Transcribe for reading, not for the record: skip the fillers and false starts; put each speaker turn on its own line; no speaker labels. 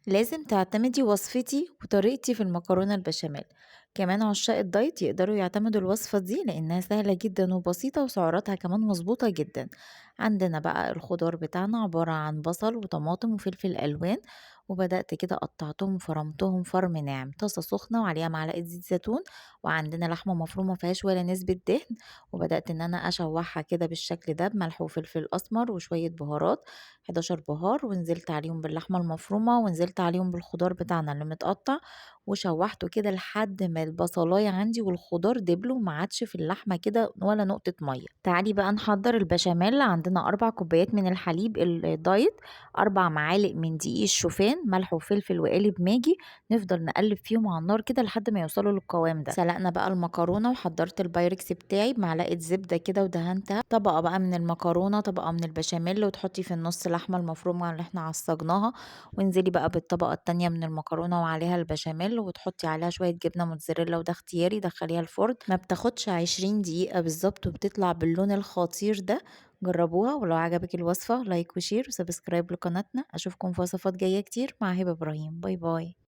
لازم تعتمدي وصفتي وطريقتي في المكرونة البشاميل. كمان عشاق الدايت يقدروا يعتمدوا الوصفة دي لأنها سهلة جدا وبسيطة وسعراتها كمان مظبوطة جدا. عندنا بقى الخضار بتاعنا عبارة عن بصل وطماطم وفلفل ألوان، وبدأت كده قطعتهم وفرمتهم فرم ناعم، طاسة سخنة وعليها معلقة زيت زيتون، وعندنا لحمة مفرومة مفيهاش ولا نسبة دهن، وبدأت إن أنا أشوحها كده بالشكل ده بملح وفلفل أسمر وشوية بهارات، 11 بهار، ونزلت عليهم باللحمة المفرومة ونزلت عليهم بالخضار بتاعنا اللي متقطع، وشوحته كده لحد ما البصلاية عندي والخضار دبلوا ما عادش في اللحمة كده ولا نقطة مية. تعالي بقى نحضر البشاميل. عندنا 4 كوبايات من الحليب الدايت، 4 معالق من دقيق الشوفان، ملح وفلفل وقالب ماجي، نفضل نقلب فيهم على النار كده لحد ما يوصلوا للقوام ده. سلقنا بقى المكرونة وحضرت البايركس بتاعي بمعلقة زبدة كده ودهنتها طبقة بقى من المكرونة، طبقة من البشاميل، وتحطي في النص اللحمة المفرومة اللي احنا عصجناها، وانزلي بقى بالطبقة التانية من المكرونة وعليها البشاميل، وتحطي عليها شوية جبنة موتزاريلا، وده اختياري، دخليها الفرن ما بتاخدش 20 دقيقة بالظبط وبتطلع باللون الخطير ده. جربوها، ولو عجبك الوصفة لايك وشير وسبسكرايب لقناتنا. اشوفكم في وصفات جاية كتير مع هبة ابراهيم. باي باي.